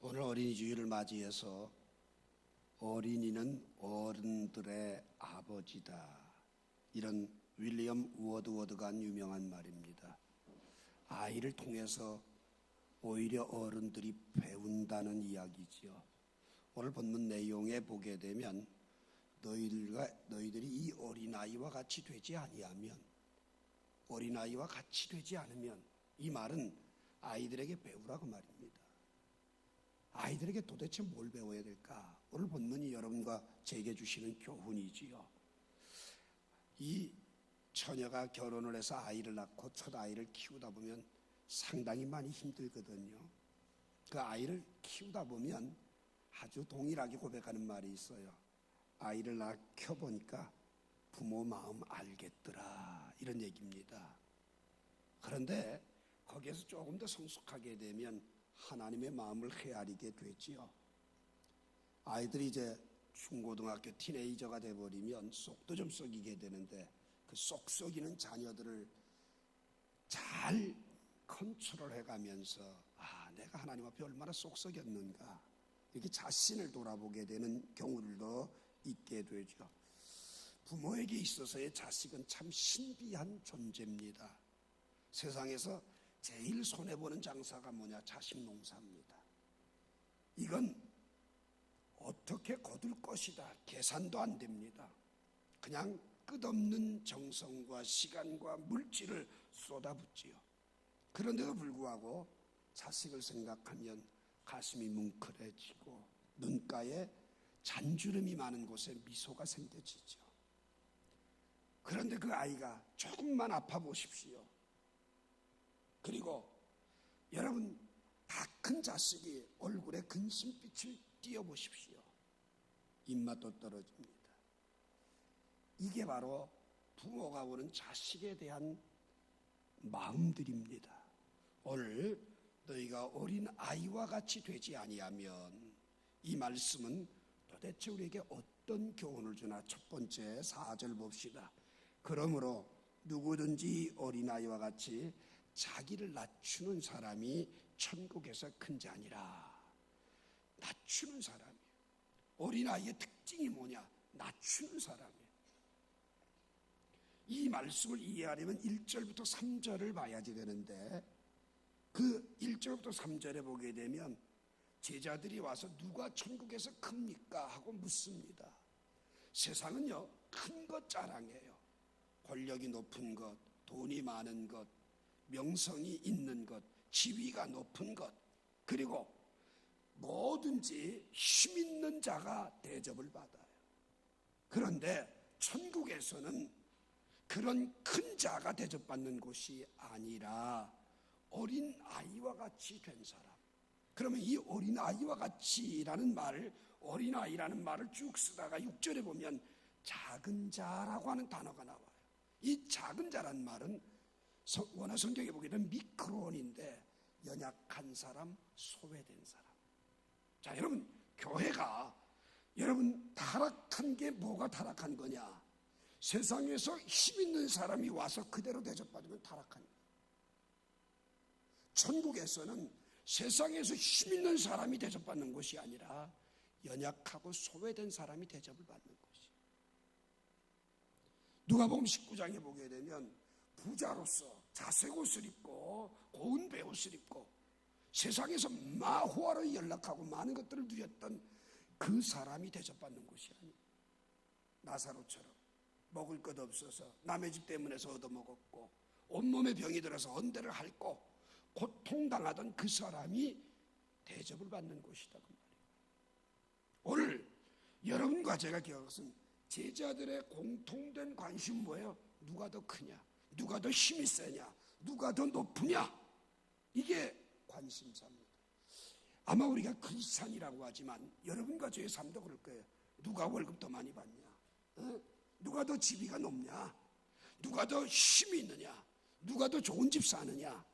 오늘 어린이 주일을 맞이해서 어린이는 어른들의 아버지다, 이런 윌리엄 워드워드가 한 유명한 말입니다. 아이를 통해서 오히려 어른들이 배운다는 이야기지요. 오늘 본문 내용에 보게 되면 너희들이 이 어린아이와 같이 되지 아니하면, 어린아이와 같이 되지 않으면, 이 말은 아이들에게 배우라고 말입니다. 아이들에게 도대체 뭘 배워야 될까? 오늘 본문이 여러분과 제게 주시는 교훈이지요. 이 처녀가 결혼을 해서 아이를 낳고 첫 아이를 키우다 보면 상당히 많이 힘들거든요. 그 아이를 키우다 보면 아주 동일하게 고백하는 말이 있어요. 아이를 낳아보니까 부모 마음 알겠더라, 이런 얘기입니다. 그런데 거기에서 조금 더 성숙하게 되면 하나님의 마음을 헤아리게 되지요. 아이들이 이제 중고등학교 티네이저가 돼버리면 속도 좀 썩이게 되는데, 그 속 썩이는 자녀들을 잘 컨트롤해 가면서 내가 하나님 앞에 얼마나 속 썩였는가, 이렇게 자신을 돌아보게 되는 경우들도 있게 되죠. 부모에게 있어서의 자식은 참 신비한 존재입니다. 세상에서 제일 손해보는 장사가 뭐냐? 자식 농사입니다. 이건 어떻게 거둘 것이다, 계산도 안 됩니다. 그냥 끝없는 정성과 시간과 물질을 쏟아붓지요. 그런데도 불구하고 자식을 생각하면 가슴이 뭉클해지고 눈가에 잔주름이 많은 곳에 미소가 생겨지죠. 그런데 그 아이가 조금만 아파 보십시오. 그리고 여러분, 다 큰 자식이 얼굴에 근심빛을 띄워보십시오. 입맛도 떨어집니다. 이게 바로 부모가 보는 자식에 대한 마음들입니다. 오늘 너희가 어린 아이와 같이 되지 아니하면, 이 말씀은 도대체 우리에게 어떤 교훈을 주나? 첫 번째 4절 봅시다. 그러므로 누구든지 어린아이와 같이 자기를 낮추는 사람이 천국에서 큰 자니라. 낮추는 사람이에요. 어린아이의 특징이 뭐냐? 낮추는 사람이에요. 이 말씀을 이해하려면 1절부터 3절을 봐야지 되는데, 그 1절부터 3절에 보게 되면 제자들이 와서 누가 천국에서 큽니까? 하고 묻습니다. 세상은요, 큰 것 자랑해요. 권력이 높은 것, 돈이 많은 것, 명성이 있는 것, 지위가 높은 것, 그리고 뭐든지 힘 있는 자가 대접을 받아요. 그런데 천국에서는 그런 큰 자가 대접받는 곳이 아니라 어린 아이와 같이 된 사람. 그러면 이 어린 아이와 같이라는 말을, 어린 아이라는 말을 쭉 쓰다가 6절에 보면 작은 자라고 하는 단어가 나와요. 이 작은 자란 말은 원어 성경에 보게 되면 미크론인데, 연약한 사람, 소외된 사람. 자, 여러분, 교회가 여러분 타락한 게 뭐가 타락한 거냐? 세상에서 힘 있는 사람이 와서 그대로 대접받으면 타락한 거예요. 천국에서는 세상에서 힘 있는 사람이 대접받는 것이 아니라 연약하고 소외된 사람이 대접을 받는 것이에요. 누가복음 19장에 보게 되면 부자로서 자색 옷을 입고 고운 배옷을 입고 세상에서 호화로 연락하고 많은 것들을 누렸던 그 사람이 대접받는 것이 아니에요. 나사로처럼 먹을 것 없어서 남의 집 때문에서 얻어먹었고 온몸에 병이 들어서 언대를 핥고 고통당하던 그 사람이 대접을 받는 곳이다, 그 말이에요. 오늘 여러분과 제가 기억할 것은 제자들의 공통된 관심은 뭐예요? 누가 더 크냐? 누가 더 힘이 세냐? 누가 더 높으냐? 이게 관심사입니다. 아마 우리가 크리스찬이라고 하지만 여러분과 저의 삶도 그럴 거예요. 누가 월급 더 많이 받냐? 누가 더 지위가 높냐? 누가 더 힘이 있느냐? 누가 더 좋은 집 사느냐?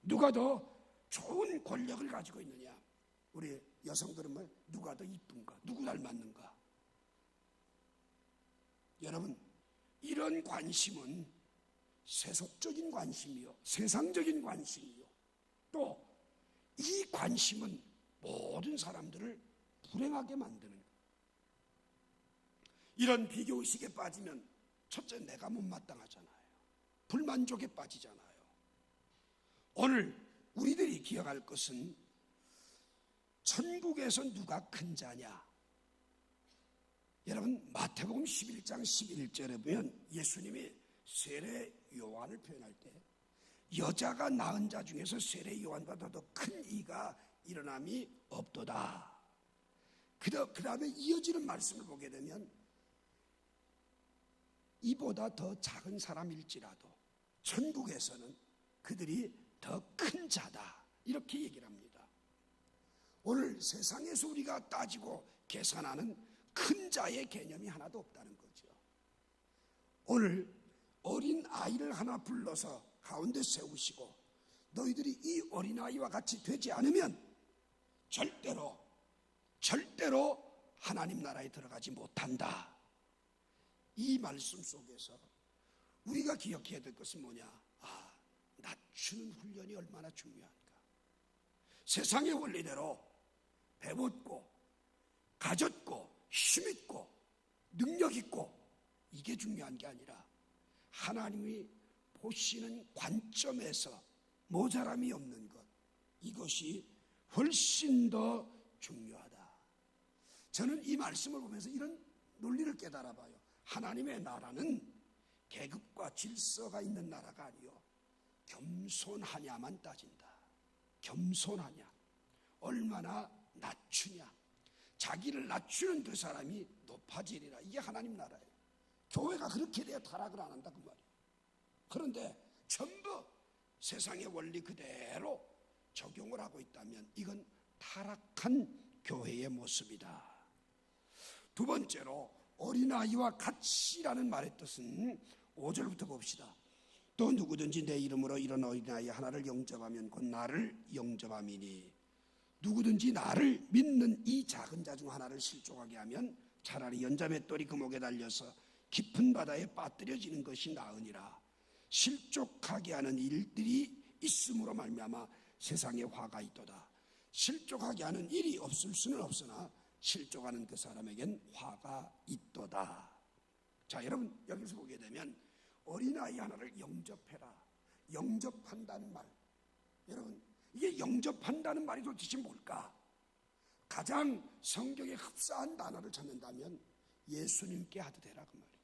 누가 더 좋은 권력을 가지고 있느냐? 우리 여성들은 뭐 누가 더 이쁜가? 누구 닮았는가? 여러분, 이런 관심은 세속적인 관심이요, 세상적인 관심이요, 또 이 관심은 모든 사람들을 불행하게 만드는 거예요. 이런 비교의식에 빠지면 첫째 내가 못마땅하잖아요. 불만족에 빠지잖아요. 오늘 우리들이 기억할 것은 천국에서 누가 큰 자냐. 여러분 마태복음 11장 11절에 보면 예수님이 세례 요한을 표현할 때 여자가 낳은 자 중에서 세례 요한보다 더 큰 이가 일어남이 없도다. 그 다음에 이어지는 말씀을 보게 되면 이보다 더 작은 사람일지라도 천국에서는 그들이 더 큰 자다. 이렇게 얘기를 합니다. 오늘 세상에서 우리가 따지고 계산하는 큰 자의 개념이 하나도 없다는 거죠. 오늘 어린 아이를 하나 불러서 가운데 세우시고 너희들이 이 어린아이와 같이 되지 않으면 절대로 하나님 나라에 들어가지 못한다. 이 말씀 속에서 우리가 기억해야 될 것은 뭐냐? 낮추는 훈련이 얼마나 중요한가. 세상의 원리대로 배웠고 가졌고 힘있고 능력있고 이게 중요한 게 아니라 하나님이 보시는 관점에서 모자람이 없는 것, 이것이 훨씬 더 중요하다. 저는 이 말씀을 보면서 이런 논리를 깨달아 봐요. 하나님의 나라는 계급과 질서가 있는 나라가 아니요 겸손하냐만 따진다. 겸손하냐, 얼마나 낮추냐, 자기를 낮추는 그 사람이 높아지리라. 이게 하나님 나라예요. 교회가 그렇게 돼야 타락을 안 한다 그 말이에요. 그런데 전부 세상의 원리 그대로 적용을 하고 있다면 이건 타락한 교회의 모습이다. 두 번째로 어린아이와 같이라는 말의 뜻은 5절부터 봅시다. 또 누구든지 내 이름으로 이런 어린아이 하나를 영접하면 곧 나를 영접함이니 누구든지 나를 믿는 이 작은 자 중 하나를 실족하게 하면 차라리 연자맷돌이 그 목에 달려서 깊은 바다에 빠뜨려지는 것이 나으니라. 실족하게 하는 일들이 있음으로 말미암아 세상에 화가 있도다. 실족하게 하는 일이 없을 수는 없으나 실족하는 그 사람에겐 화가 있도다. 자, 여러분 여기서 보게 되면 어린아이 하나를 영접해라. 영접한다는 말, 여러분 이게 영접한다는 말이 도대체 뭘까? 가장 성경에 흡사한 단어를 찾는다면 예수님께 하도 되라 그 말이에요.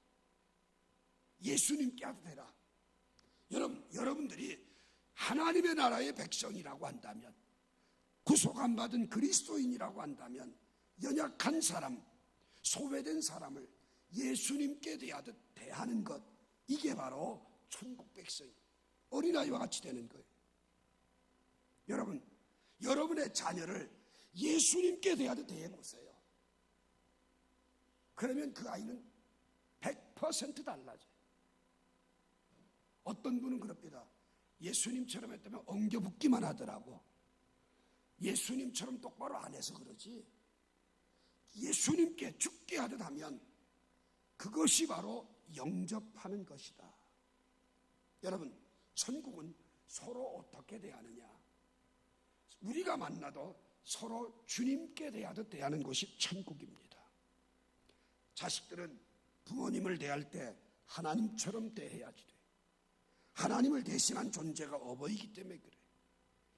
예수님께 하도 되라. 여러분들이 하나님의 나라의 백성이라고 한다면, 구속 안 받은 그리스도인이라고 한다면 연약한 사람, 소외된 사람을 예수님께 대하듯 대하는 것, 이게 바로 천국 백성, 어린아이와 같이 되는 거예요. 여러분의 자녀를 예수님께 대하듯 대해보세요. 그러면 그 아이는 100% 달라져요. 어떤 분은 그럽니다. 예수님처럼 했다면 엉겨붙기만 하더라고. 예수님처럼 똑바로 안 해서 그러지. 예수님께 죽게 하듯 하면 그것이 바로 영접하는 것이다. 여러분, 천국은 서로 어떻게 대하느냐? 우리가 만나도 서로 주님께 대하듯 대하는 것이 천국입니다. 자식들은 부모님을 대할 때 하나님처럼 대해야지 돼. 하나님을 대신한 존재가 어버이기 때문에 그래.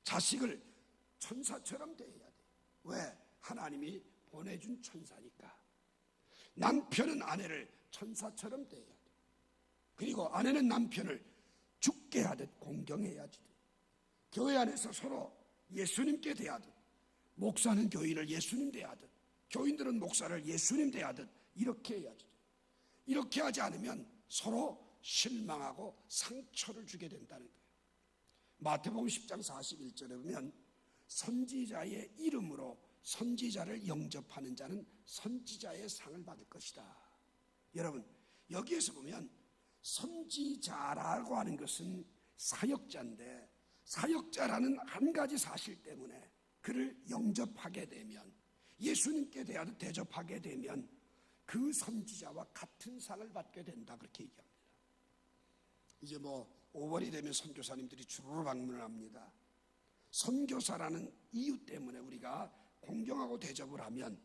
자식을 천사처럼 대해야 돼. 왜? 하나님이 보내준 천사니까. 남편은 아내를 천사처럼 대해야 돼. 그리고 아내는 남편을 죽게 하듯 공경해야지 돼. 교회 안에서 서로 예수님께 대하듯, 목사는 교인을 예수님 대하듯, 교인들은 목사를 예수님 대하듯 이렇게 해야지 돼. 이렇게 하지 않으면 서로 실망하고 상처를 주게 된다는 거예요. 마태복음 10장 41절에 보면 선지자의 이름으로 선지자를 영접하는 자는 선지자의 상을 받을 것이다. 여러분, 여기에서 보면 선지자라고 하는 것은 사역자인데, 사역자라는 한 가지 사실 때문에 그를 영접하게 되면, 예수님께 대하듯 대접하게 되면 그 선지자와 같은 상을 받게 된다, 그렇게 얘기합니다. 이제 5월이 되면 선교사님들이 주로 방문을 합니다. 선교사라는 이유 때문에 우리가 공경하고 대접을 하면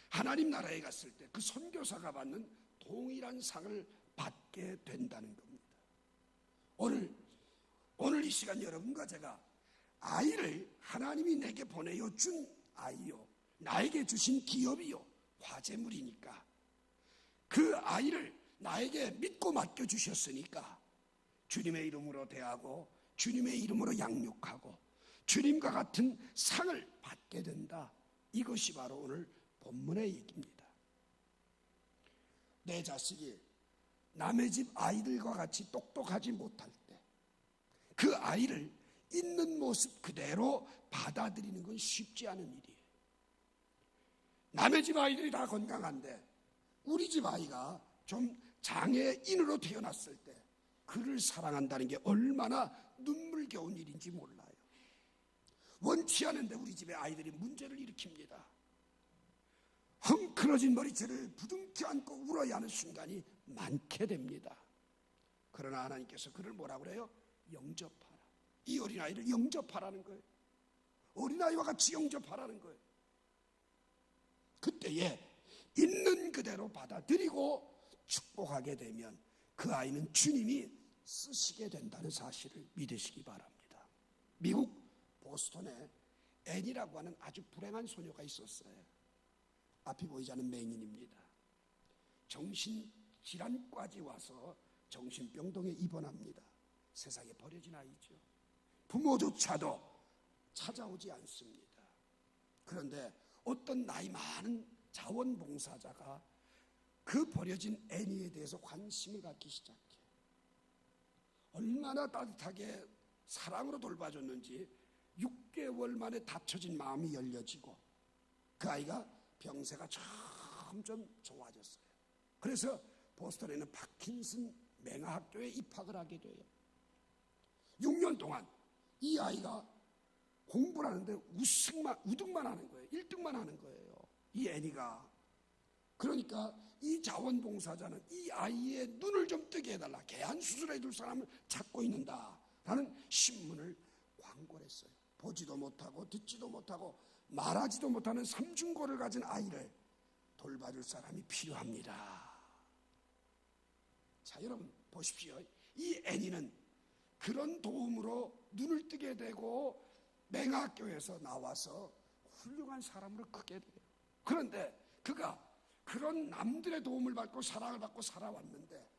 하나님 나라에 갔을 때 그 선교사가 받는 동일한 상을 받게 된다는 겁니다. 오늘 이 시간 여러분과 제가 아이를 하나님이 내게 보내어 준 아이요, 나에게 주신 기업이요, 화재물이니까 그 아이를 나에게 믿고 맡겨주셨으니까 주님의 이름으로 대하고 주님의 이름으로 양육하고 주님과 같은 상을 받게 된다. 이것이 바로 오늘 본문의 얘기입니다. 내 자식이 남의 집 아이들과 같이 똑똑하지 못할 때 그 아이를 있는 모습 그대로 받아들이는 건 쉽지 않은 일이에요. 남의 집 아이들이 다 건강한데 우리 집 아이가 좀 장애인으로 태어났을 때 그를 사랑한다는 게 얼마나 눈물겨운 일인지 몰라요. 원치 않은데 우리 집의 아이들이 문제를 일으킵니다. 헝클어진 머리채를 부둥켜 안고 울어야 하는 순간이 많게 됩니다. 그러나 하나님께서 그를 뭐라고 그래요? 영접하라. 이 어린아이를 영접하라는 거예요. 어린아이와 같이 영접하라는 거예요. 그때에 있는 그대로 받아들이고 축복하게 되면 그 아이는 주님이 쓰시게 된다는 사실을 믿으시기 바랍니다. 미국 보스턴에 앤이라고 하는 아주 불행한 소녀가 있었어요. 앞이 보이지 않는 맹인입니다. 정신질환까지 와서 정신병동에 입원합니다. 세상에 버려진 아이죠. 부모조차도 찾아오지 않습니다. 그런데 어떤 나이 많은 자원봉사자가 그 버려진 애니에 대해서 관심을 갖기 시작해. 얼마나 따뜻하게 사랑으로 돌봐줬는지 6개월 만에 닫혀진 마음이 열려지고 그 아이가 병세가 점점 좋아졌어요. 그래서 보스턴에는 파킨슨 맹아학교에 입학을 하게 돼요. 6년 동안 이 아이가 공부를 하는데 우등만 하는 거예요. 1등만 하는 거예요. 이 애니가. 그러니까 이 자원봉사자는 이 아이의 눈을 좀 뜨게 해달라. 개한 수술해 줄 사람을 찾고 있는다. 라는 신문을 광고를 했어요. 보지도 못하고 듣지도 못하고 말하지도 못하는 삼중고를 가진 아이를 돌봐줄 사람이 필요합니다. 자, 여러분 보십시오. 이 애니는 그런 도움으로 눈을 뜨게 되고 맹학교에서 나와서 훌륭한 사람으로 크게 돼요. 그런데 그가 그런 남들의 도움을 받고 사랑을 받고 살아왔는데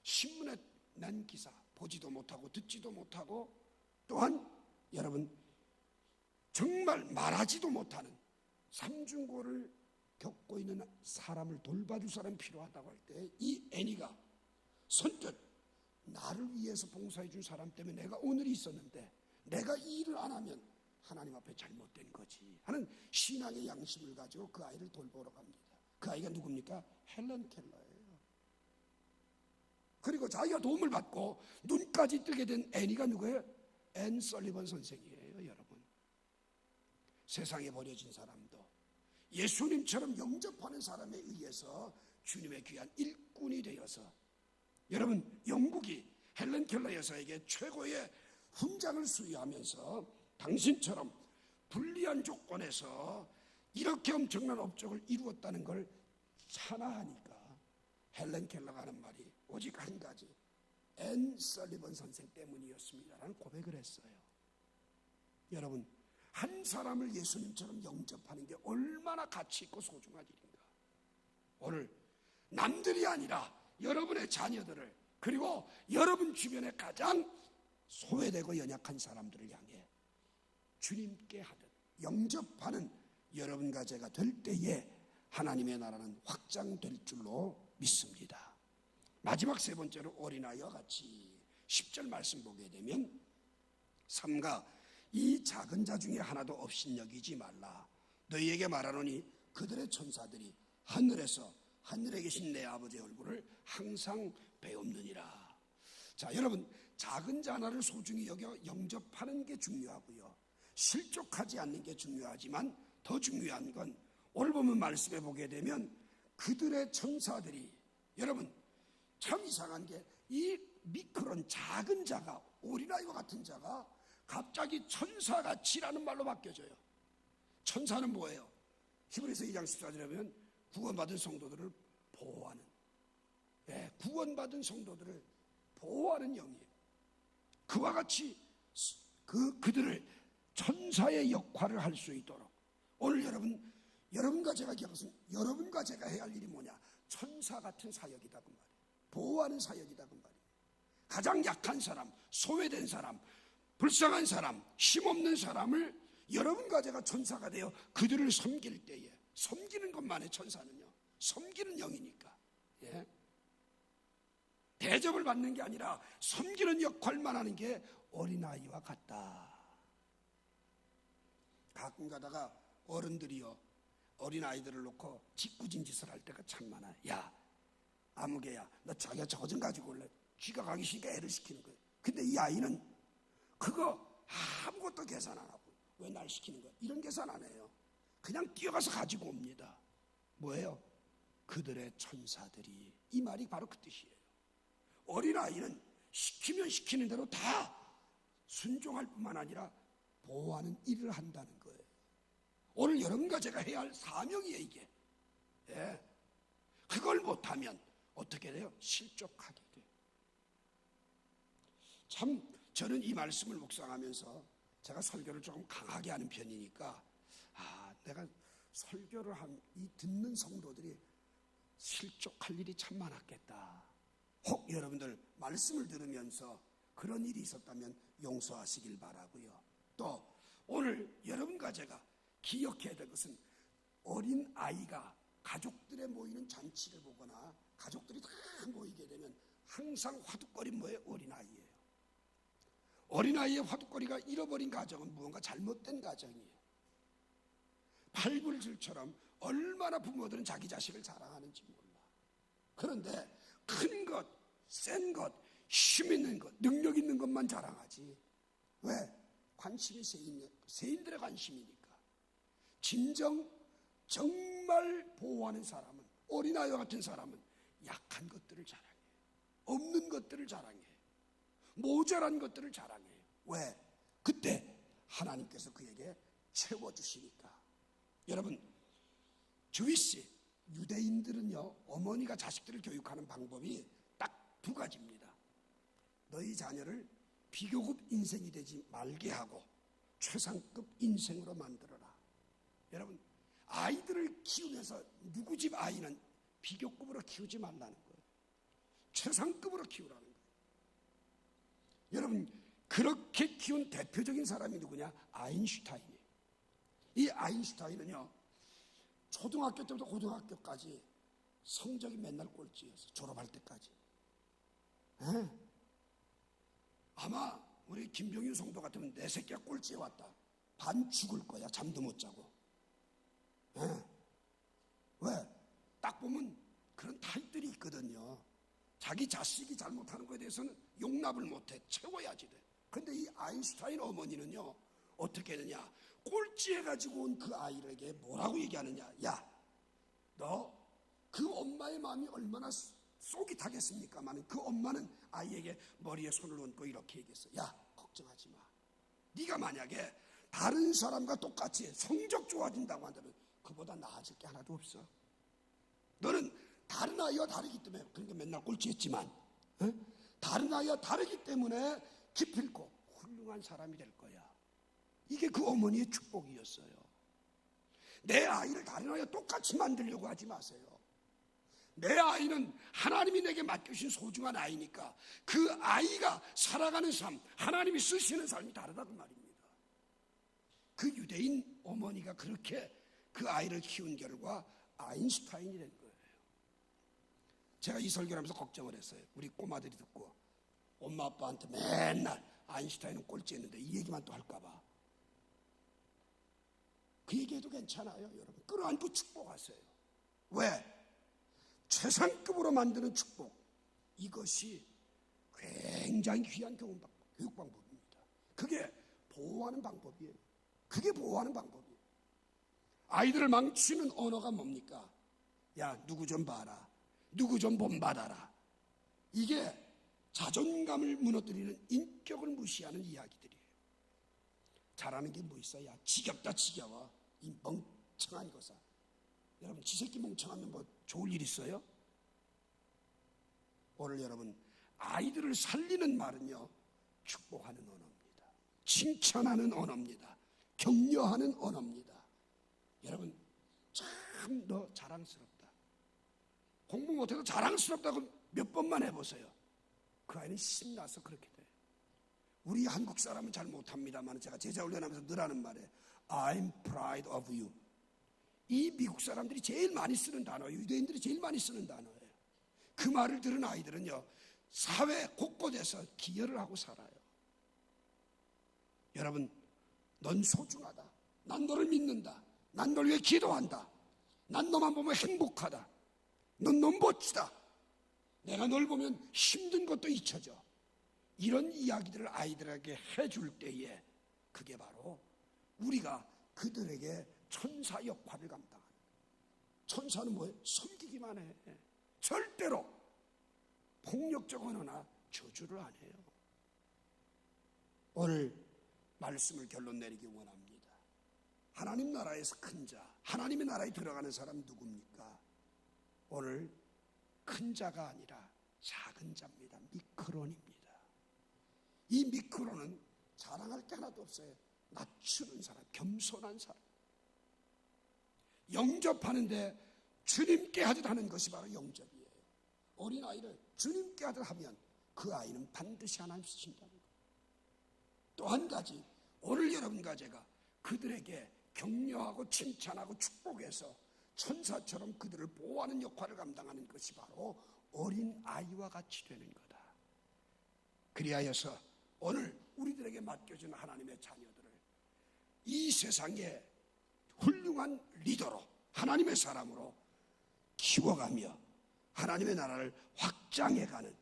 신문에 난 기사 보지도 못하고 듣지도 못하고 또한 여러분 정말 말하지도 못하는 삼중고를 겪고 있는 사람을 돌봐줄 사람이 필요하다고 할 때 이 애니가 선뜻 나를 위해서 봉사해 준 사람 때문에 내가 오늘이 있었는데 내가 이 일을 안 하면 하나님 앞에 잘못된 거지 하는 신앙의 양심을 가지고 그 아이를 돌보러 갑니다. 그 아이가 누굽니까? 헬런 켈러예요. 그리고 자기가 도움을 받고 눈까지 뜨게 된 애니가 누구예요? 앤 설리번 선생이에요. 여러분, 세상에 버려진 사람도 예수님처럼 영접하는 사람에 의해서 주님의 귀한 일꾼이 되어서 여러분 영국이 헬런 켈러 여사에게 최고의 훈장을 수여하면서 당신처럼 불리한 조건에서 이렇게 엄청난 업적을 이루었다는 걸 찬하하니까 헬런 켈러가 하는 말이 오직 한 가지, 앤 설리번 선생 때문이었습니다 라는 고백을 했어요. 여러분, 한 사람을 예수님처럼 영접하는 게 얼마나 가치 있고 소중한 일인가. 오늘 남들이 아니라 여러분의 자녀들을 그리고 여러분 주변에 가장 소외되고 연약한 사람들을 향해 주님께 하듯 영접하는 여러분과 제가 될 때에 하나님의 나라는 확장될 줄로 믿습니다. 마지막 세 번째로 어린아이와 같이 10절 말씀 보게 되면 삼가 이 작은 자 중에 하나도 업신여기지 말라. 너희에게 말하노니 그들의 천사들이 하늘에 계신 내 아버지의 얼굴을 항상 배웁느니라. 자, 여러분, 작은 자 하나를 소중히 여겨 영접하는 게 중요하고요, 실족하지 않는 게 중요하지만 더 중요한 건 오늘 보면 말씀해 보게 되면 그들의 천사들이, 여러분 참 이상한 게 이 미크론 작은 자가, 어린아이와 같은 자가 갑자기 천사같이라는 말로 바뀌어져요. 천사는 뭐예요? 히브리서 2장 14절에 보면 구원받은 성도들을 보호하는, 구원받은 성도들을 보호하는 영이에요. 그와 같이 그들을 천사의 역할을 할 수 있도록 오늘 여러분과 제가 기억하신 여러분과 제가 해야 할 일이 뭐냐? 천사 같은 사역이다 그 말이에요. 보호하는 사역이다 그 말이에요. 가장 약한 사람, 소외된 사람, 불쌍한 사람, 힘없는 사람을 여러분과 제가 천사가 되어 그들을 섬길 때에, 섬기는 것만의 천사는요, 섬기는 영이니까, 대접을 받는 게 아니라 섬기는 역할만 하는 게 어린아이와 같다. 가끔 가다가 어른들이요, 어린아이들을 놓고 짓궂은 짓을 할 때가 참 많아요. 야, 아무개야, 너 자기가 저거 좀 가지고 올래. 쥐가 가기 싫으니까 애를 시키는 거예요. 근데 이 아이는 그거 아무것도 계산 안 하고 왜 날 시키는 거야? 이런 계산 안 해요. 그냥 뛰어가서 가지고 옵니다. 뭐예요? 그들의 천사들이. 이 말이 바로 그 뜻이에요. 어린아이는 시키면 시키는 대로 다 순종할 뿐만 아니라 보호하는 일을 한다는 거예요. 오늘 여러분과 제가 해야 할 사명이에요, 이게. 그걸 못하면 어떻게 돼요? 실족하게 돼요. 참 저는 이 말씀을 묵상하면서 제가 설교를 조금 강하게 하는 편이니까 내가 설교를 한 이 듣는 성도들이 실족할 일이 참 많았겠다. 혹 여러분들 말씀을 들으면서 그런 일이 있었다면 용서하시길 바라고요. 또 오늘 여러분과 제가 기억해야 될 것은 어린 아이가 가족들의 모이는 잔치를 보거나 가족들이 다 모이게 되면 항상 화두거리는 뭐예요? 어린아이예요. 어린아이의 화두거리가 잃어버린 가정은 무언가 잘못된 가정이에요. 발불질처럼 얼마나 부모들은 자기 자식을 자랑하는지 몰라. 그런데 큰 것, 센 것, 힘 있는 것, 능력 있는 것만 자랑하지. 왜? 관심이 세인들의 관심이니까. 진정 정말 보호하는 사람은, 어린아이와 같은 사람은 약한 것들을 자랑해요. 없는 것들을 자랑해요. 모자란 것들을 자랑해요. 왜? 그때 하나님께서 그에게 채워주시니까. 여러분, 주위시 유대인들은요, 어머니가 자식들을 교육하는 방법이 딱 두 가지입니다. 너희 자녀를 비교급 인생이 되지 말게 하고 최상급 인생으로 만들어라. 여러분, 아이들을 키우면서 누구 집 아이는 비교급으로 키우지 말라는 거예요. 최상급으로 키우라는 거예요. 여러분, 그렇게 키운 대표적인 사람이 누구냐? 아인슈타인이에요. 이 아인슈타인은요, 초등학교 때부터 고등학교까지 성적이 맨날 꼴찌였어요. 졸업할 때까지. 아마 우리 김병윤 성도 같으면 내 새끼가 꼴찌에 왔다. 반 죽을 거야. 잠도 못 자고. 왜? 딱 보면 그런 타입들이 있거든요. 자기 자식이 잘못하는 것에 대해서는 용납을 못해. 채워야지 돼. 그런데 이 아인슈타인 어머니는요, 어떻게 되냐? 꼴찌해가지고 온 그 아이에게 뭐라고 얘기하느냐? 야, 너 그 엄마의 마음이 얼마나 속이 타겠습니까만 그 엄마는 아이에게 머리에 손을 얹고 이렇게 얘기했어. 야, 걱정하지 마. 네가 만약에 다른 사람과 똑같이 성적 좋아진다고 한다면 그보다 나아질 게 하나도 없어. 너는 다른 아이와 다르기 때문에, 그러니까 맨날 꼴찌했지만 다른 아이와 다르기 때문에 기필코 훌륭한 사람이 될 거야. 이게 그 어머니의 축복이었어요. 내 아이를 다른 아이와 똑같이 만들려고 하지 마세요. 내 아이는 하나님이 내게 맡겨주신 소중한 아이니까 그 아이가 살아가는 삶, 하나님이 쓰시는 삶이 다르다고 말입니다. 그 유대인 어머니가 그렇게 그 아이를 키운 결과 아인슈타인이 된 거예요. 제가 이 설교를 하면서 걱정을 했어요. 우리 꼬마들이 듣고 엄마 아빠한테 맨날 아인슈타인은 꼴찌했는데 이 얘기만 또 할까 봐. 그 얘기해도 괜찮아요, 여러분. 끌어안고 축복하세요. 왜? 최상급으로 만드는 축복, 이것이 굉장히 귀한 교육 방법입니다. 그게 보호하는 방법이에요. 그게 보호하는 방법이에요. 아이들을 망치는 언어가 뭡니까? 야, 누구 좀 봐라, 누구 좀 본받아라. 이게 자존감을 무너뜨리는, 인격을 무시하는 이야기들이에요. 잘하는 게 뭐 있어? 야, 지겹다 지겨워, 이 멍청한 거사. 여러분 지새끼 멍청하면 뭐 좋을 일 있어요? 오늘 여러분 아이들을 살리는 말은요 축복하는 언어입니다. 칭찬하는 언어입니다. 격려하는 언어입니다. 여러분 참 너 자랑스럽다. 공부 못해도 자랑스럽다고 몇 번만 해보세요. 그 아이는 신나서 그렇게 돼요. 우리 한국 사람은 잘 못합니다만 제가 제자 훈련하면서 늘 하는 말에 I'm proud of you. 이 미국 사람들이 제일 많이 쓰는 단어예요. 유대인들이 제일 많이 쓰는 단어예요. 그 말을 들은 아이들은요 사회 곳곳에서 기여를 하고 살아요. 여러분 넌 소중하다. 난 너를 믿는다. 난 널 위해 기도한다. 난 너만 보면 행복하다. 넌 너무 멋지다. 내가 널 보면 힘든 것도 잊혀져. 이런 이야기들을 아이들에게 해줄 때에 그게 바로 우리가 그들에게 천사 역할을 감당하는 거예요. 천사는 뭐예요? 섬기기만 해. 절대로 폭력적 언어나 저주를 안 해요. 오늘 말씀을 결론 내리기 원합니다. 하나님 나라에서 큰 자, 하나님의 나라에 들어가는 사람 누굽니까? 오늘 큰 자가 아니라 작은 자입니다. 미크론입니다. 이 미크론은 자랑할 게 하나도 없어요. 낮추는 사람, 겸손한 사람. 영접하는데 주님께 하듯 하는 것이 바로 영접이에요. 어린아이를 주님께 하듯 하면 그 아이는 반드시 하나님 쓰신다는 거예요. 또 한 가지, 오늘 여러분과 제가 그들에게 격려하고 칭찬하고 축복해서 천사처럼 그들을 보호하는 역할을 감당하는 것이 바로 어린아이와 같이 되는 거다. 그리하여서 오늘 우리들에게 맡겨진 하나님의 자녀들을 이 세상에 훌륭한 리더로 하나님의 사람으로 키워가며 하나님의 나라를 확장해가는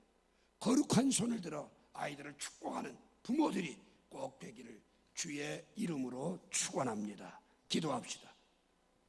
거룩한 손을 들어 아이들을 축복하는 부모들이 꼭 되기를 주의 이름으로 축원합니다. 기도합시다.